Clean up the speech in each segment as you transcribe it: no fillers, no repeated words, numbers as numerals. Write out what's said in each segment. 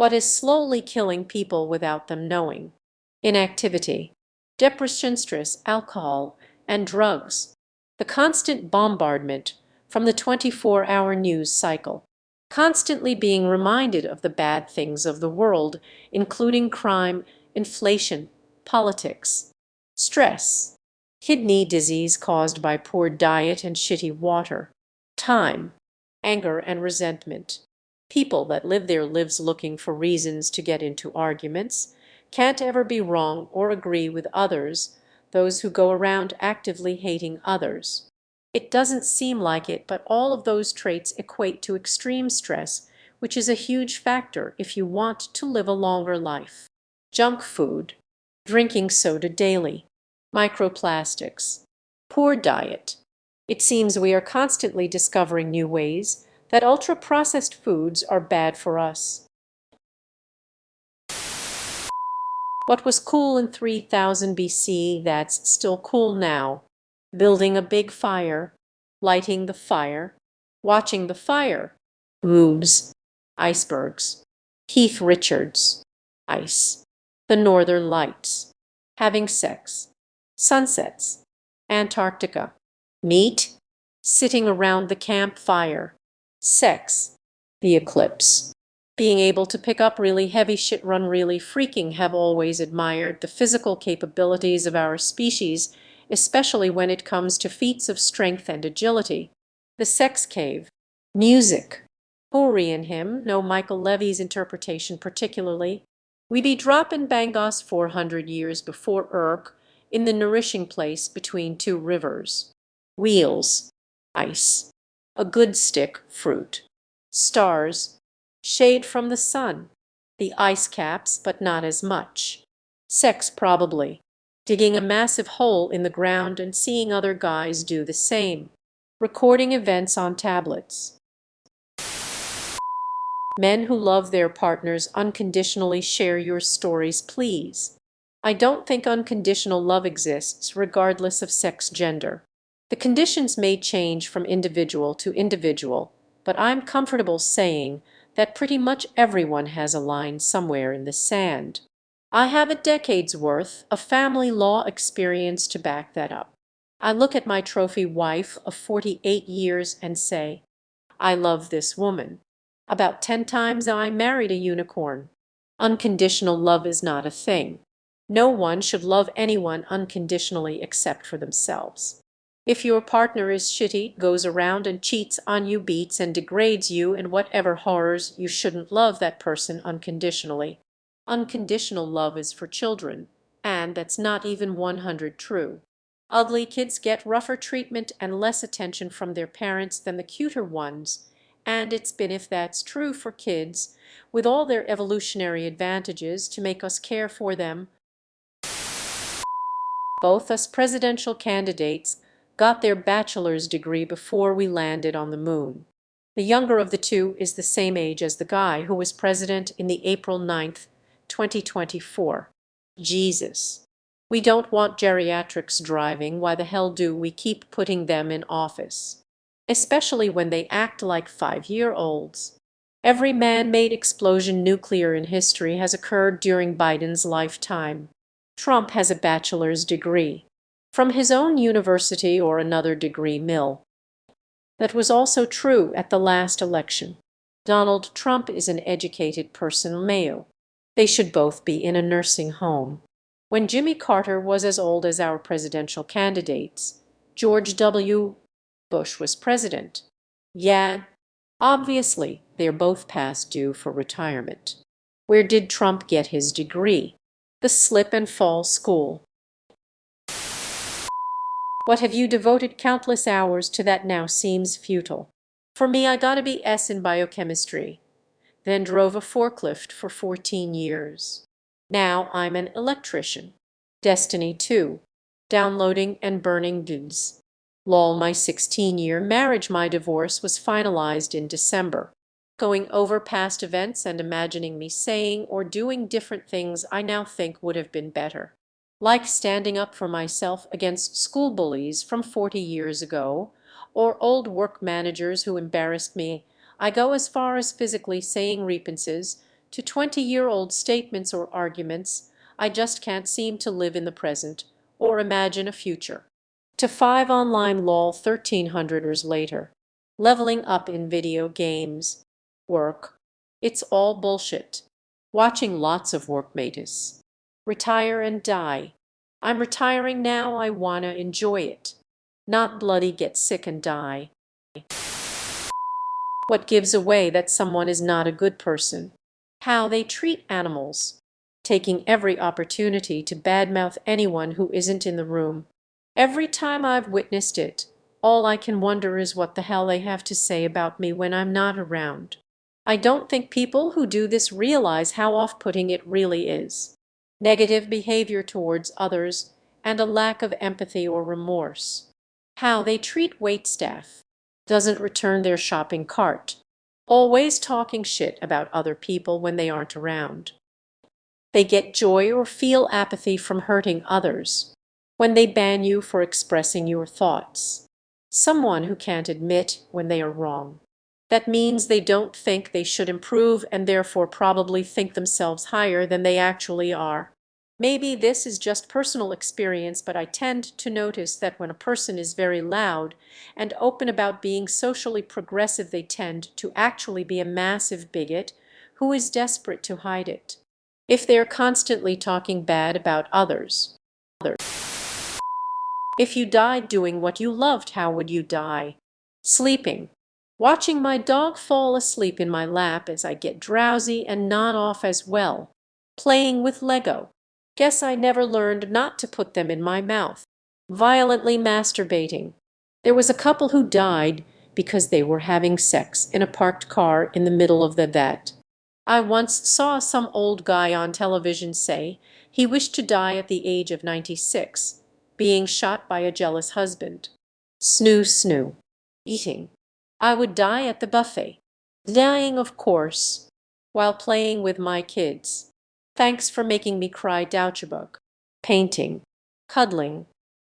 What is slowly killing people without them knowing? Inactivity, depression, stress, alcohol, and drugs. The constant bombardment from the 24-hour news cycle. Constantly being reminded of the bad things of the world, including crime, inflation, politics. Stress, kidney disease caused by poor diet and shitty water. Time, anger and resentment. People that live their lives looking for reasons to get into arguments, can't ever be wrong or agree with others, those who go around actively hating others. It doesn't seem like it, but all of those traits equate to extreme stress, which is a huge factor if you want to live a longer life. Junk food, drinking soda daily, microplastics, poor diet. It seems we are constantly discovering new ways that ultra-processed foods are bad for us. What was cool in 3000 BC that's still cool now? Building a big fire, lighting the fire, watching the fire. Boobs, icebergs. Keith Richards, ice. The Northern Lights. Having sex. Sunsets. Antarctica. Meat, sitting around the campfire. Sex, the eclipse. Being able to pick up really heavy shit, run really freaking. Have always admired the physical capabilities of our species, especially when it comes to feats of strength and agility. The sex cave. Music. Hoary in him, no Michael Levy's interpretation particularly. We be droppin' Bangos 400 years before Urk, in the nourishing place between two rivers. Wheels. Ice. A good stick, fruit. Stars. Shade from the sun. The ice caps, but not as much. Sex probably. Digging a massive hole in the ground and seeing other guys do the same. Recording events on tablets. Men who love their partners unconditionally, share your stories, please. I don't think unconditional love exists regardless of sex, gender. The conditions may change from individual to individual, but I'm comfortable saying that pretty much everyone has a line somewhere in the sand. I have a decade's worth of family law experience to back that up. I look at my trophy wife of 48 years and say, I love this woman. About 10 times I married a unicorn. Unconditional love is not a thing. No one should love anyone unconditionally except for themselves. If your partner is shitty, goes around and cheats on you, beats and degrades you, and whatever horrors, you shouldn't love that person unconditionally. Unconditional love is for children, and that's not even 100 true. Ugly kids get rougher treatment and less attention from their parents than the cuter ones, and it's been, if that's true for kids, with all their evolutionary advantages to make us care for them. Both us presidential candidates got their bachelor's degree before we landed on the moon. The younger of the two is the same age as the guy who was president in the April 9th, 2024. Jesus. We don't want geriatrics driving. Why the hell do we keep putting them in office? Especially when they act like 5-year-olds. Every man-made explosion nuclear in history has occurred during Biden's lifetime. Trump has a bachelor's degree from his own university or another degree mill. That was also true at the last election. Donald Trump is an educated person male. They should both be in a nursing home. When Jimmy Carter was as old as our presidential candidates, George W. Bush was president. Yeah, obviously, they're both past due for retirement. Where did Trump get his degree? The slip and fall school. What have you devoted countless hours to that now seems futile? For me, I got a BS in biochemistry, then drove a forklift for 14 years. Now I'm an electrician. Destiny 2. Downloading and burning dudes. Lol, my 16-year marriage, my divorce was finalized in December. Going over past events and imagining me saying or doing different things I now think would have been better. Like standing up for myself against school bullies from 40 years ago, or old work managers who embarrassed me. I go as far as physically saying repenses to 20-year-old statements or arguments. I just can't seem to live in the present or imagine a future. To 5 online lol 1300ers later. Leveling up in video games. Work. It's all bullshit. Watching lots of workmates. Retire and die. I'm retiring now, I wanna enjoy it. Not bloody get sick and die. What gives away that someone is not a good person? How they treat animals. Taking every opportunity to badmouth anyone who isn't in the room. Every time I've witnessed it, all I can wonder is what the hell they have to say about me when I'm not around. I don't think people who do this realize how off-putting it really is. Negative behavior towards others and a lack of empathy or remorse. How they treat waitstaff. Doesn't return their shopping cart. Always talking shit about other people when they aren't around. They get joy or feel apathy from hurting others. When they ban you for expressing your thoughts. Someone who can't admit when they are wrong. That means they don't think they should improve and therefore probably think themselves higher than they actually are. Maybe this is just personal experience, but I tend to notice that when a person is very loud and open about being socially progressive, they tend to actually be a massive bigot who is desperate to hide it. If they're constantly talking bad about others. If you died doing what you loved, how would you die? Sleeping. Watching my dog fall asleep in my lap as I get drowsy and nod off as well. Playing with Lego. Guess I never learned not to put them in my mouth. Violently masturbating. There was a couple who died because they were having sex in a parked car in the middle of the vet. I once saw some old guy on television say he wished to die at the age of 96, being shot by a jealous husband. Snoo snoo. Eating. I would die at the buffet. Dying, of course, while playing with my kids. Thanks for making me cry, Douchebug. Painting. Cuddling.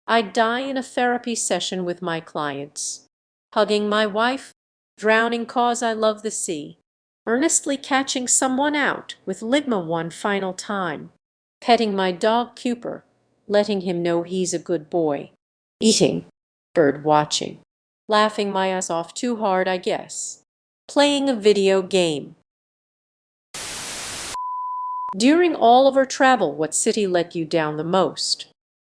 I'd die in a therapy session with my clients. Hugging my wife. Drowning cause I love the sea. Earnestly catching someone out with Ligma one final time. Petting my dog Cooper, letting him know he's a good boy. Eating. Bird watching. Laughing my ass off too hard, I guess. Playing a video game. During all of our travel, what city let you down the most?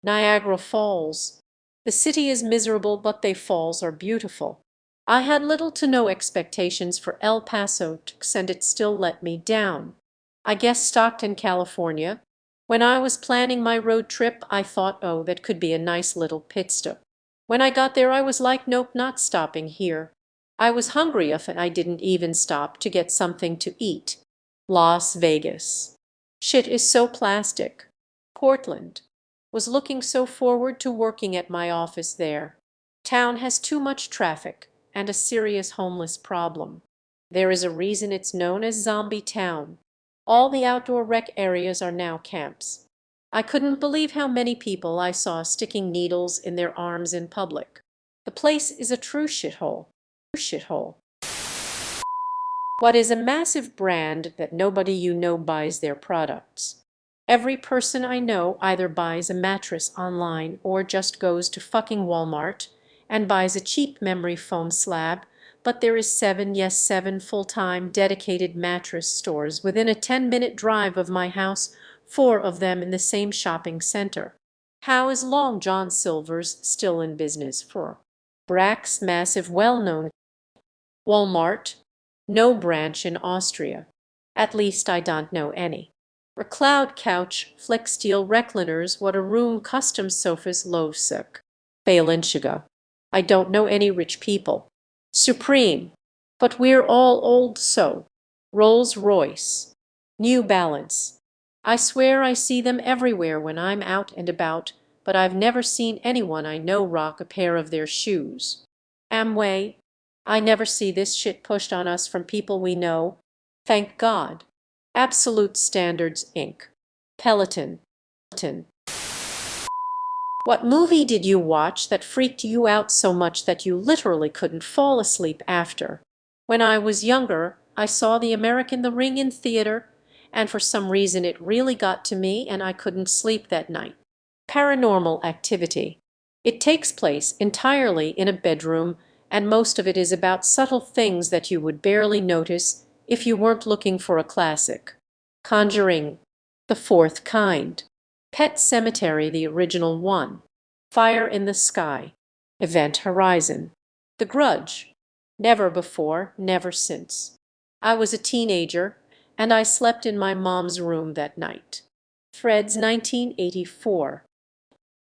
Niagara Falls. The city is miserable, but the falls are beautiful. I had little to no expectations for El Paso, and it still let me down. I guess Stockton, California. When I was planning my road trip, I thought, oh, that could be a nice little pit stop. When I got there, I was like, nope, not stopping here. I was hungry enough and I didn't even stop to get something to eat. Las Vegas. Shit is so plastic. Portland. Was looking so forward to working at my office there. Town has too much traffic and a serious homeless problem. There is a reason it's known as Zombie Town. All the outdoor rec areas are now camps. I couldn't believe how many people I saw sticking needles in their arms in public. The place is a true shithole. What is a massive brand that nobody you know buys their products? Every person I know either buys a mattress online or just goes to fucking Walmart and buys a cheap memory foam slab, but there is 7 full-time dedicated mattress stores within a 10-minute drive of my house, 4 of them in the same shopping center. How is Long John Silver's still in business for? Brack's massive well-known. Walmart. No branch in Austria. At least I don't know any. Recloud couch, Flexsteel recliners, what a room, custom sofas, Lovesick. Balenciaga. I don't know any rich people. Supreme. But we're all old so. Rolls-Royce. New Balance. I swear I see them everywhere when I'm out and about, but I've never seen anyone I know rock a pair of their shoes. Amway. I never see this shit pushed on us from people we know. Thank God. Absolute Standards, Inc. Peloton. What movie did you watch that freaked you out so much that you literally couldn't fall asleep after? When I was younger, I saw The American The Ring in theater, and for some reason it really got to me and I couldn't sleep that night. Paranormal activity. It takes place entirely in a bedroom, and most of it is about subtle things that you would barely notice if you weren't looking for a classic. Conjuring, The Fourth Kind, Pet Cemetery, the original one, Fire in the Sky, Event Horizon, The Grudge, Never Before, Never Since. I was a teenager, and I slept in my mom's room that night. Fred's 1984.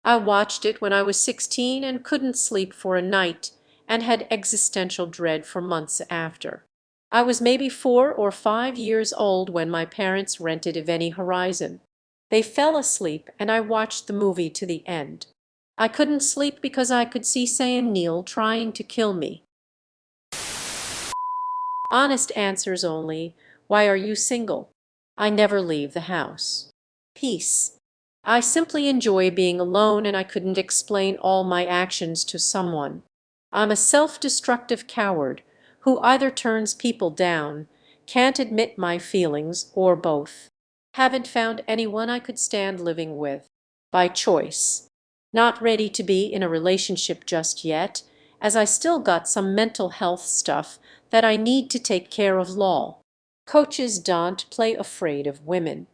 I watched it when I was 16 and couldn't sleep for a night, and had existential dread for months after. I was maybe 4 or 5 years old when my parents rented Event Horizon. They fell asleep, and I watched the movie to the end. I couldn't sleep because I could see Sam Neill trying to kill me. Honest answers only. Why are you single? I never leave the house. Peace. I simply enjoy being alone, and I couldn't explain all my actions to someone. I'm a self-destructive coward who either turns people down, can't admit my feelings, or both. Haven't found anyone I could stand living with. By choice. Not ready to be in a relationship just yet, as I still got some mental health stuff that I need to take care of. Lol. Coaches don't play afraid of women.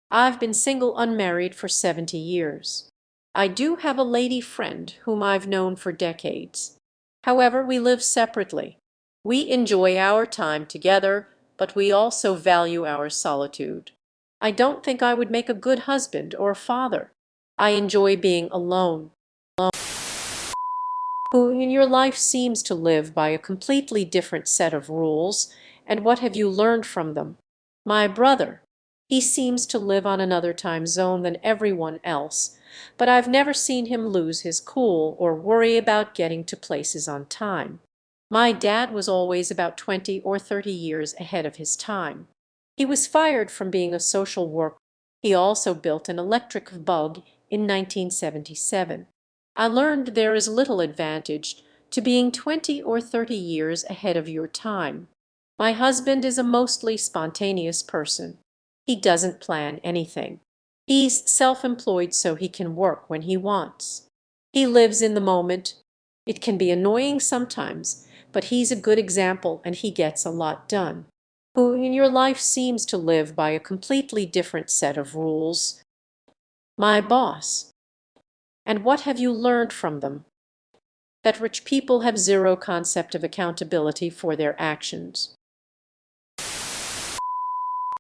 I've been single unmarried for 70 years. I do have a lady friend whom I've known for decades. However, we live separately. We enjoy our time together, but we also value our solitude. I don't think I would make a good husband or father. I enjoy being alone. Who in your life seems to live by a completely different set of rules, and what have you learned from them? My brother. He seems to live on another time zone than everyone else, but I've never seen him lose his cool or worry about getting to places on time. My dad was always about 20 or 30 years ahead of his time. He was fired from being a social worker. He also built an electric bug in 1977. I learned there is little advantage to being 20 or 30 years ahead of your time. My husband is a mostly spontaneous person. He doesn't plan anything. He's self-employed so he can work when he wants. He lives in the moment. It can be annoying sometimes, but he's a good example and he gets a lot done. Who in your life seems to live by a completely different set of rules? My boss. And what have you learned from them? That rich people have zero concept of accountability for their actions.